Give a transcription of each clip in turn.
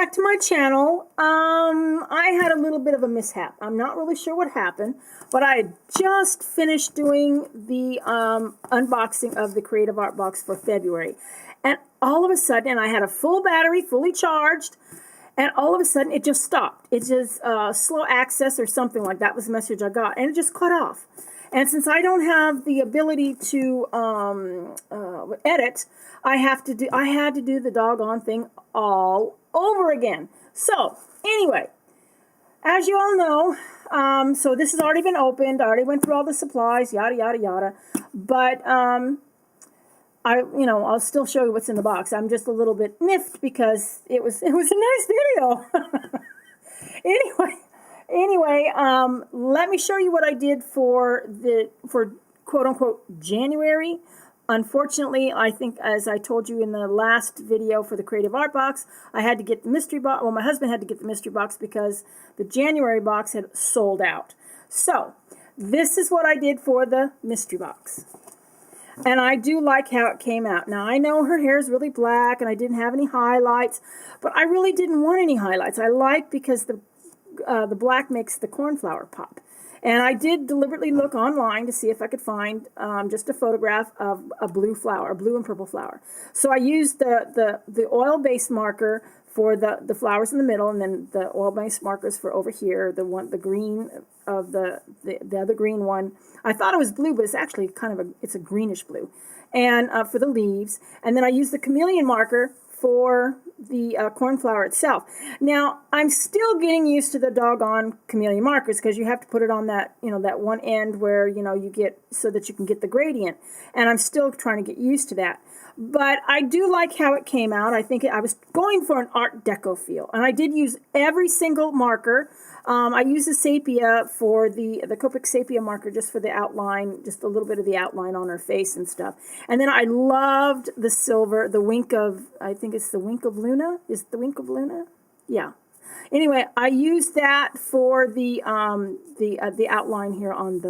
back to my channel. I had a little bit of a mishap. I'm not really sure what happened, but I had just finished doing the unboxing of the Creative Art Box for February. And all of a sudden, and I had a full battery, fully charged, and all of a sudden it just stopped. It just slow access or something like that was the message I got, and it just cut off. And since I don't have the ability to edit, I had to do the doggone thing all over again. So anyway, as you all know, so this has already been opened. I already went through all the supplies, yada yada yada. But I'll still show you what's in the box. I'm just a little bit miffed because it was a nice video. Anyway, let me show you what I did for quote unquote January. Unfortunately, I think, as I told you in the last video for the Creative Art Box, I had to get the mystery box. Well, my husband had to get the mystery box because the January box had sold out. So this is what I did for the mystery box. And I do like how it came out. Now, I know her hair is really black and I didn't have any highlights, but I really didn't want any highlights. I like because the black makes the cornflower pop. And I did deliberately look online to see if I could find just a photograph of a blue flower, a blue and purple flower. So I used the oil-based marker for the flowers in the middle, and then the oil-based markers for over here, the green of the other green one. I thought it was blue, but it's actually it's a greenish blue. And for the leaves. And then I used the chameleon marker for the cornflower itself. Now, I'm still getting used to the doggone chameleon markers because you have to put it on that, that one end where, you get, so that you can get the gradient. And I'm still trying to get used to that. But I do like how it came out. I think I was going for an Art Deco feel. And I did use every single marker. I used the sepia for the Copic sepia marker just for the outline, just a little bit of the outline on her face and stuff. And then I loved the silver, the Wink of, I think it's the Wink of Luna. Is it the Wink of Luna? Yeah. Anyway, I used that for the outline here on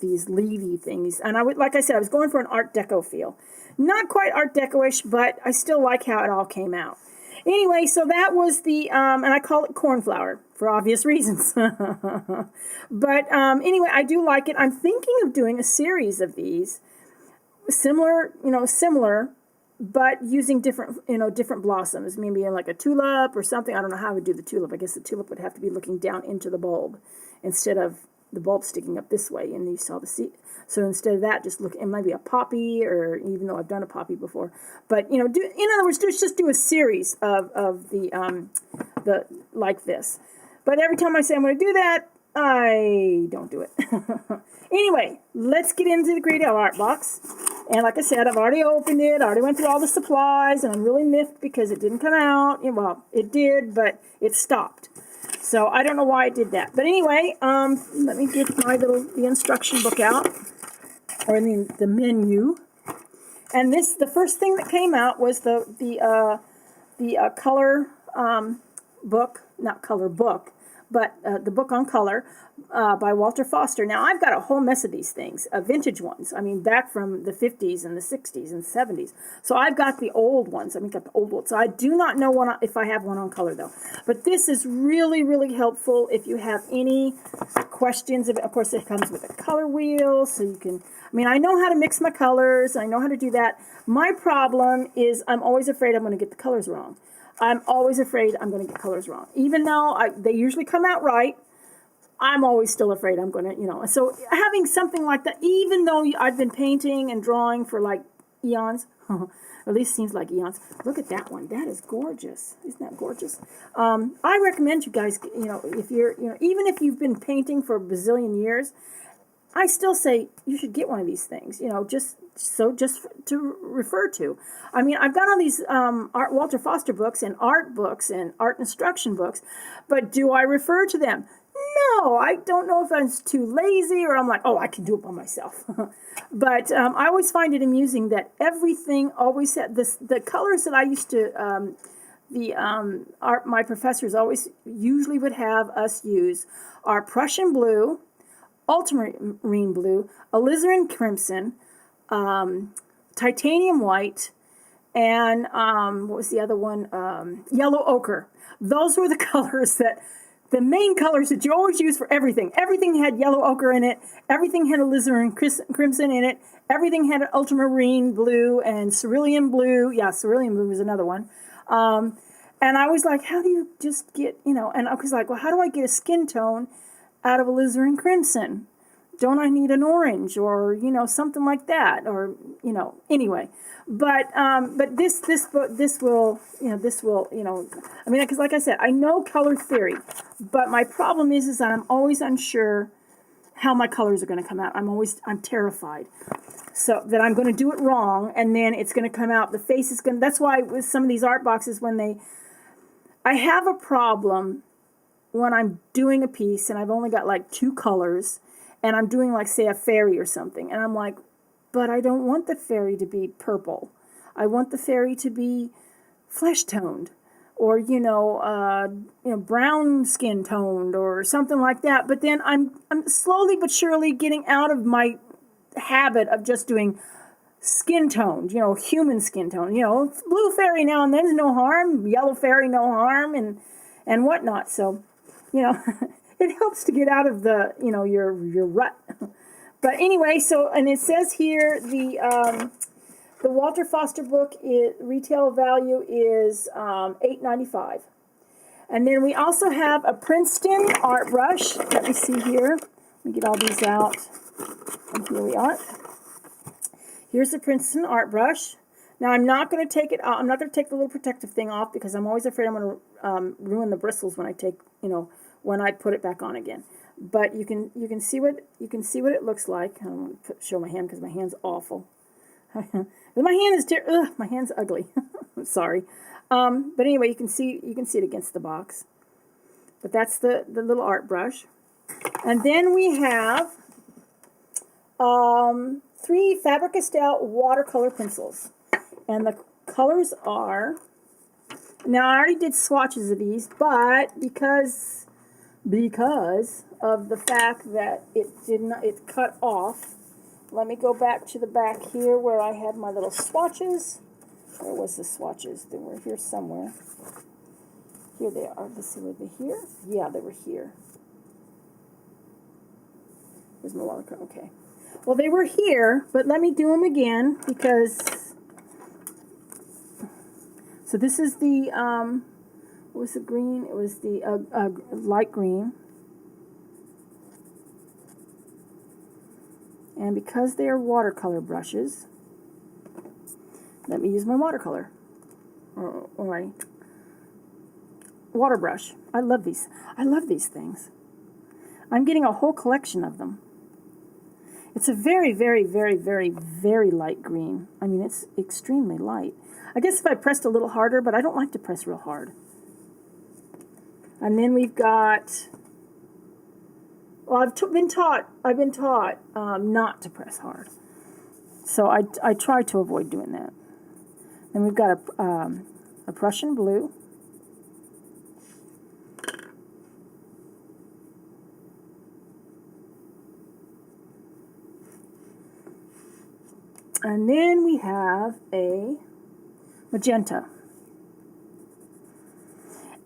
these leafy things. And like I said, I was going for an Art Deco feel. Not quite Art Deco-ish, but I still like how it all came out. Anyway, so that was the, and I call it cornflower for obvious reasons. But anyway, I do like it. I'm thinking of doing a series of these, similar, but using different, different blossoms. Maybe like a tulip or something. I don't know how I would do the tulip. I guess the tulip would have to be looking down into the bulb instead of the bulb sticking up this way, and you saw the seed. So instead of that, just look, it might be a poppy, or even though I've done a poppy before. But, in other words, just do a series of the like this. But every time I say I'm going to do that, I don't do it. Anyway, let's get into the Creative Art Box. And like I said, I've already opened it. I already went through all the supplies, and I'm really miffed because it didn't come out. Well, it did, but it stopped. So I don't know why I did that. But anyway, let me get the instruction book out, or the menu. And the first thing that came out was the color book, not color book, but the book on color by Walter Foster. Now, I've got a whole mess of these things, vintage ones. I mean, back from the 50s and the 60s and 70s. So I've got the old ones. got the old ones. So I do not know if I have one on color, though. But this is really, really helpful if you have any questions. Of course, it comes with a color wheel, so you can... I know how to mix my colors. I know how to do that. My problem is I'm always afraid I'm going to get the colors wrong. I'm always afraid I'm going to get colors wrong. Even though they usually come out right, I'm always still afraid I'm going to, So having something like that, even though I've been painting and drawing for like eons, at least seems like eons. Look at that one. That is gorgeous. Isn't that gorgeous? I recommend you guys, if you're, even if you've been painting for a bazillion years, I still say you should get one of these things, just to refer to. I've got all these Walter Foster books and art instruction books, but do I refer to them? No, I don't know if I'm too lazy or I'm like, oh, I can do it by myself. But I always find it amusing that everything always had the colors that I used to, my professors usually would have us use are Prussian blue, ultramarine blue, alizarin crimson, titanium white, and what was the other one? Yellow ochre. Those were the colors that, the main colors that you always use for everything. Everything had yellow ochre in it. Everything had alizarin crimson in it. Everything had an ultramarine blue and cerulean blue. Yeah, cerulean blue was another one. And I was like, how do you just get, and I was like, well, how do I get a skin tone out of alizarin crimson? Don't I need an orange or, something like that? Or, anyway. But this will, I mean, because like I said, I know color theory, but my problem is that I'm always unsure how my colors are going to come out. I'm terrified. So that I'm going to do it wrong, and then it's going to come out, the face is going to, that's why with some of these art boxes, I have a problem when I'm doing a piece and I've only got like 2 colors, and I'm doing like, say, a fairy or something, and I'm like, but I don't want the fairy to be purple. I want the fairy to be flesh toned, or brown skin toned, or something like that. But then I'm slowly but surely getting out of my habit of just doing skin toned, human skin tone. Blue fairy now and then is no harm. Yellow fairy, no harm, and whatnot. So, it helps to get out of the, your rut. But anyway, and it says here the Walter Foster book retail value is $8.95, and then we also have a Princeton art brush. Let me see here. Let me get all these out. And here we are. Here's the Princeton art brush. Now I'm not going to take it out. I'm not going to take the little protective thing off because I'm always afraid I'm going to ruin the bristles when I when I put it back on again. But you can see what it looks like. I don't want to show my hand because my hand's awful. My hand's ugly. I'm sorry. But anyway, you can see it against the box. But that's the little art brush. And then we have 3 Faber-Castell watercolor pencils. And the colors are, now I already did swatches of these, but because of the fact that it cut off, let me go back to the back here where I had my little swatches. Where was the swatches? They were here somewhere. Here they are. Let's see, were they here? Yeah, they were here. Here's my watercolor. Okay. Well, they were here, but let me do them again because. So this is the what was the green? It was the light green. And because they are watercolor brushes, let me use my watercolor. Or my water brush. I love these. I love these things. I'm getting a whole collection of them. It's a very, very, very, very, very light green. I mean, it's extremely light. I guess if I pressed a little harder, but I don't like to press real hard. And then we've got, well, I've been taught not to press hard. So I try to avoid doing that. Then we've got a Prussian blue. And then we have a magenta.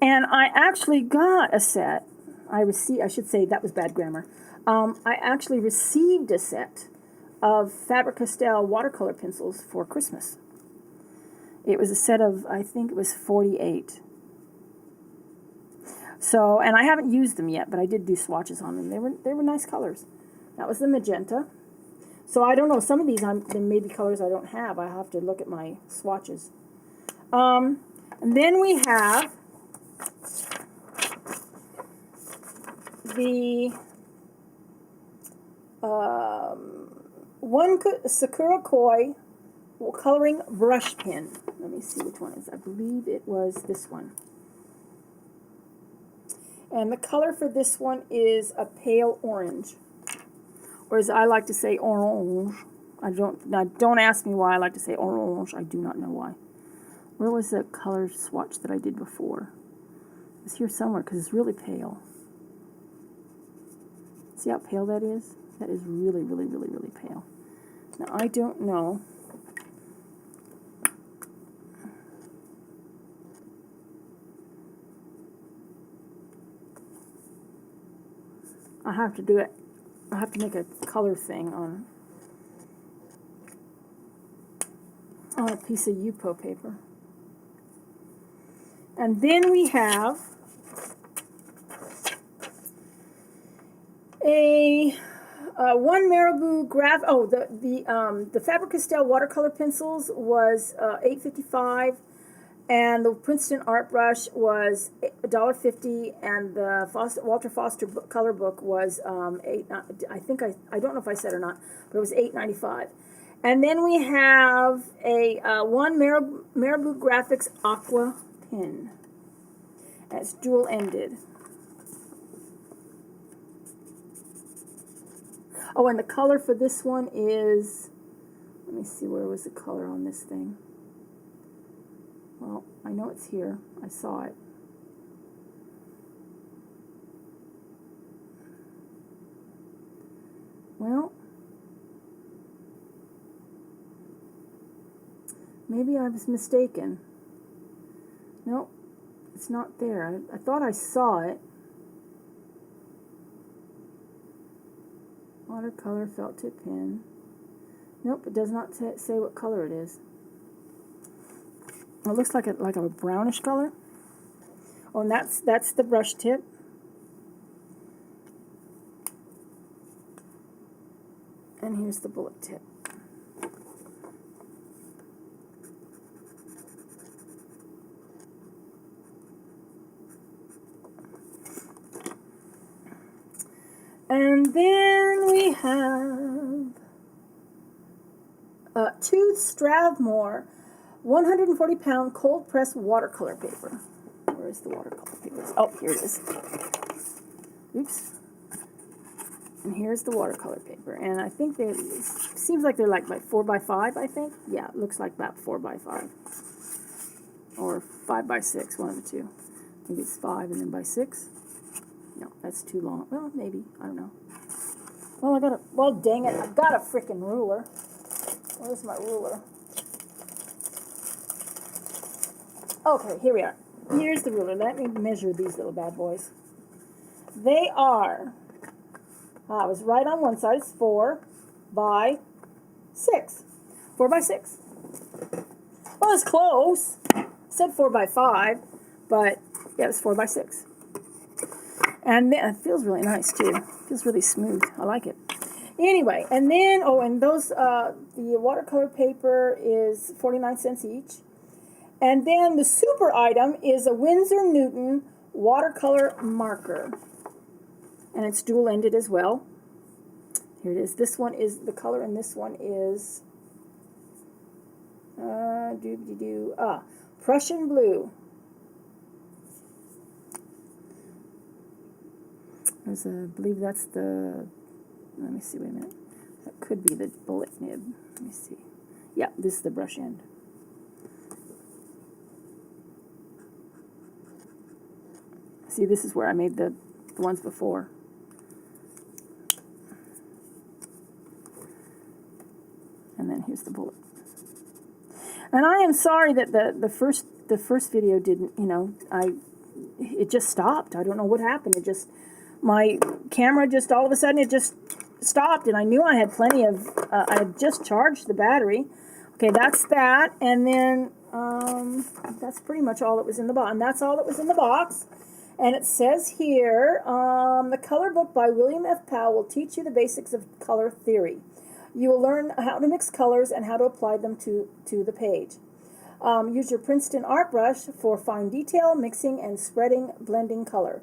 And I actually got a set. I should say that was bad grammar. I actually received a set of Faber-Castell watercolor pencils for Christmas. It was a set of, I think it was 48. So, and I haven't used them yet, but I did do swatches on them. They were nice colors. That was the magenta. So I don't know, some of these there may be colors I don't have. I have to look at my swatches. And then we have the one Sakura Koi coloring brush pen. Let me see which one it is. I believe it was this one. And the color for this one is a pale orange. Or as I like to say, orange. Don't ask me why I like to say orange. I do not know why. Where was the color swatch that I did before? It's here somewhere because it's really pale. See how pale that is? That is really, really, really, really pale. Now, I don't know. I'll have to do it. I'll have to make a color thing on a piece of Yupo paper. And then we have a one Marabu graph. Oh, the Faber-Castell watercolor pencils was $8.55, and the Princeton art brush was $1.50, and the Walter Foster color book was I don't know if I said or not, but it was $8.95. And then we have a one Marabu Graphics Aqua pen. It's dual ended. Oh, and the color for this one is, let me see, where was the color on this thing? Well, I know it's here. I saw it. Well, maybe I was mistaken. Nope, it's not there. I thought I saw it. Watercolor felt tip pen. Nope, it does not say what color it is. It looks like a brownish color. Oh, and that's the brush tip. And here's the bullet tip. And then we have two Strathmore 140-pound cold press watercolor paper. Where is the watercolor paper? Oh, here it is. Oops. And here's the watercolor paper. And I think it seems like they're like 4x5, I think. Yeah, it looks like about 4x5. Or 5x6, one of the two. Maybe it's 5 and then by 6. No, that's too long. Well, maybe. I don't know. Well, dang it. I've got a freaking ruler. Where's my ruler? Okay, here we are. Here's the ruler. Let me measure these little bad boys. They are, I was right on one side. It's 4 by 6. 4 by 6. Well, it's close. It said 4 by 5, but yeah, it's 4 by 6. And it feels really nice too. It feels really smooth. I like it. Anyway, and then, and those, the watercolor paper is 49 cents each. And then the super item is a Winsor Newton watercolor marker. And it's dual-ended as well. Here it is. This one is the color, and this one is Prussian blue. I believe that's the, let me see, wait a minute. That could be the bullet nib. Let me see. Yeah, this is the brush end. See, this is where I made the ones before. And then here's the bullet. And I am sorry that the first video didn't, it just stopped. I don't know what happened. My camera just all of a sudden, it just stopped, and I knew I had plenty of, I had just charged the battery. Okay, that's that, and then that's pretty much all that was in the box, and that's all that was in the box. And it says here, the color book by William F. Powell will teach you the basics of color theory. You will learn how to mix colors and how to apply them to the page. Use your Princeton art brush for fine detail, mixing, and spreading, blending color.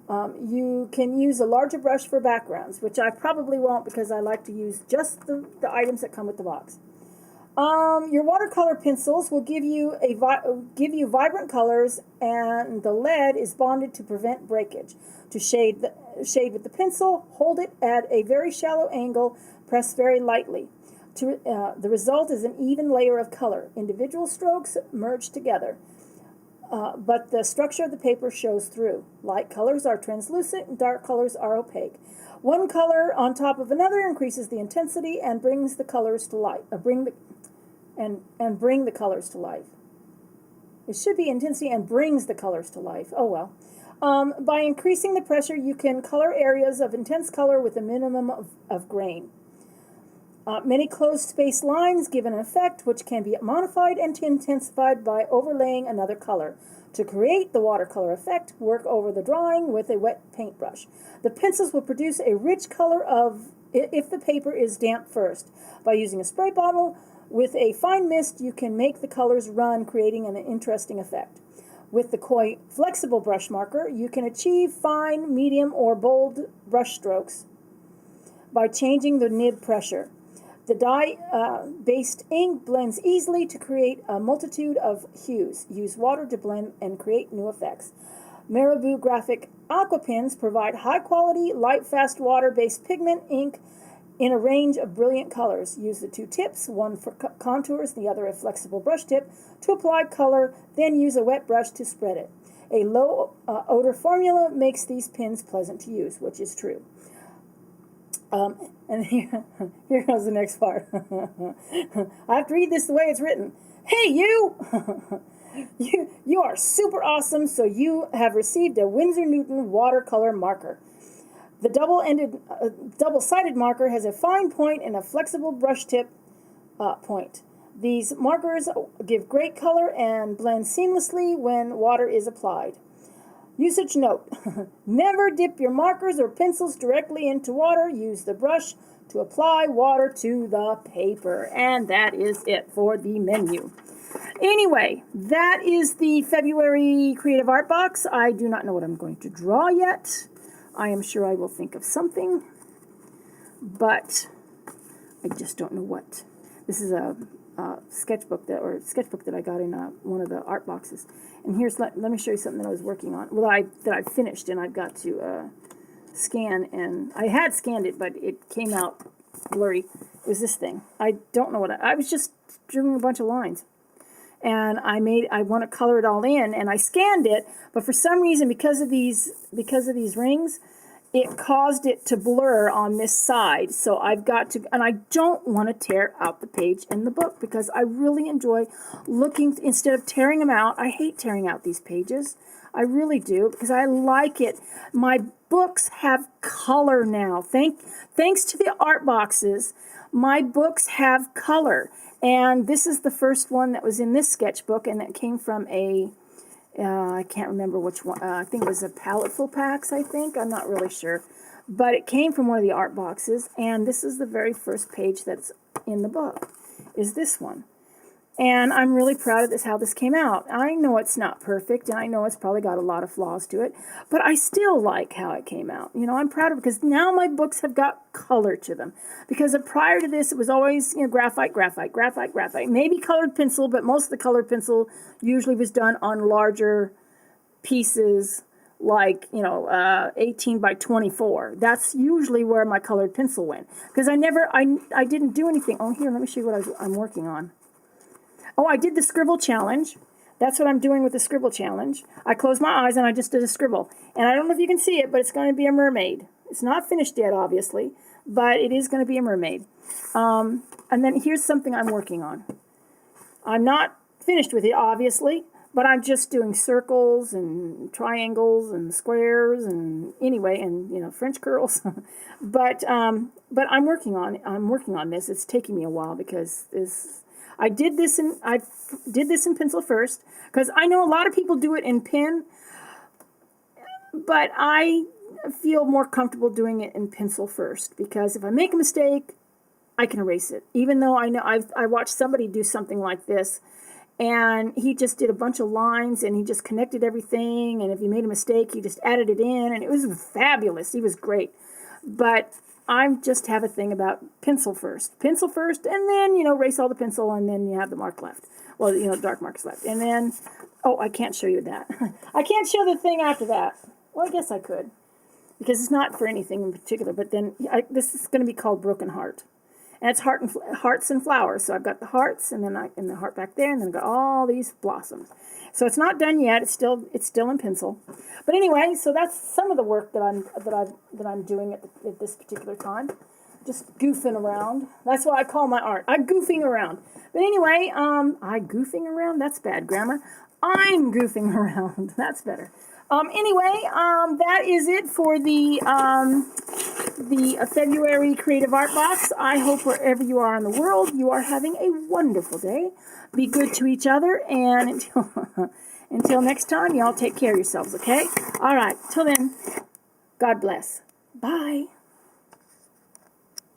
You can use a larger brush for backgrounds, which I probably won't because I like to use just the items that come with the box. Your watercolor pencils will give you vibrant colors, and the lead is bonded to prevent breakage. To shade with the pencil, hold it at a very shallow angle, press very lightly. The result is an even layer of color. Individual strokes merge together. But the structure of the paper shows through. Light colors are translucent and dark colors are opaque. One color on top of another increases the intensity and brings the colors to life. Bring the colors to life. It should be intensity and brings the colors to life. Oh well. By increasing the pressure, you can color areas of intense color with a minimum of grain. Many closed space lines give an effect which can be modified and intensified by overlaying another color. To create the watercolor effect, work over the drawing with a wet paintbrush. The pencils will produce a rich color if the paper is damp first. By using a spray bottle with a fine mist, you can make the colors run, creating an interesting effect. With the Koi flexible brush marker, you can achieve fine, medium, or bold brush strokes by changing the nib pressure. The dye-based ink blends easily to create a multitude of hues. Use water to blend and create new effects. Marabu Graphic Aqua Pens provide high-quality, light-fast water-based pigment ink in a range of brilliant colors. Use the two tips, one for contours, the other a flexible brush tip, to apply color, then use a wet brush to spread it. A low odor formula makes these pens pleasant to use, which is true. And here goes the next part. I have to read this the way it's written. Hey, you! You are super awesome, so you have received a Winsor Newton watercolor marker. The double-sided marker has a fine point and a flexible brush tip point. These markers give great color and blend seamlessly when water is applied. Usage note, never dip your markers or pencils directly into water. Use the brush to apply water to the paper. And that is it for the menu. Anyway, that is the February Creative Art Box. I do not know what I'm going to draw yet. I am sure I will think of something, but I just don't know what. This is a sketchbook that I got in one of the art boxes. And here's let me show you something that I was working on. Well, that I finished, and I've got to scan. And I had scanned it, but it came out blurry. It was this thing. I don't know what I was just doing a bunch of lines, and I want to color it all in, and I scanned it, but for some reason, because of these rings, it caused it to blur on this side. So I've got to, and I don't want to tear out the page in the book because I really enjoy looking, instead of tearing them out. I hate tearing out these pages. I really do, because I like it. My books have color now. Thanks to the art boxes, my books have color. And this is the first one that was in this sketchbook, and that came from I can't remember which one. I think it was a Palettefull Packs, I think. I'm not really sure. But it came from one of the art boxes, and this is the very first page that's in the book, is this one. And I'm really proud of this, how this came out. I know it's not perfect, and I know it's probably got a lot of flaws to it, but I still like how it came out. You know, I'm proud of it because now my books have got color to them. Because prior to this, it was always, graphite, maybe colored pencil, but most of the colored pencil usually was done on larger pieces, like, 18 by 24. That's usually where my colored pencil went. Because I didn't do anything. Oh, here, let me show you what I'm working on. Oh, I did the scribble challenge. That's what I'm doing with the scribble challenge. I closed my eyes and I just did a scribble. And I don't know if you can see it, but it's going to be a mermaid. It's not finished yet, obviously, but it is going to be a mermaid. And then here's something I'm working on. I'm not finished with it, obviously, but I'm just doing circles and triangles and squares and French curls. but I'm working on this. It's taking me a while because I did this in pencil first, because I know a lot of people do it in pen, but I feel more comfortable doing it in pencil first, because if I make a mistake, I can erase it. Even though I watched somebody do something like this, and he just did a bunch of lines, and he just connected everything, and if he made a mistake, he just added it in, and it was fabulous. He was great. But I just have a thing about pencil first, and then, erase all the pencil, and then you have the mark left. Well, dark marks left. And then, I can't show you that. I can't show the thing after that. Well, I guess I could, because it's not for anything in particular, but then this is going to be called Broken Heart. And it's hearts and flowers. So I've got the hearts, and then and the heart back there, and then I've got all these blossoms. So it's not done yet. It's still in pencil. But anyway, so that's some of the work that I'm doing at this particular time. Just goofing around. That's what I call my art. I'm goofing around. But anyway, I goofing around. That's bad grammar. I'm goofing around. That's better. Anyway, that is it for the February Creative Art Box. I hope wherever you are in the world, you are having a wonderful day. Be good to each other, and until next time, y'all take care of yourselves, okay? All right, till then, God bless. Bye.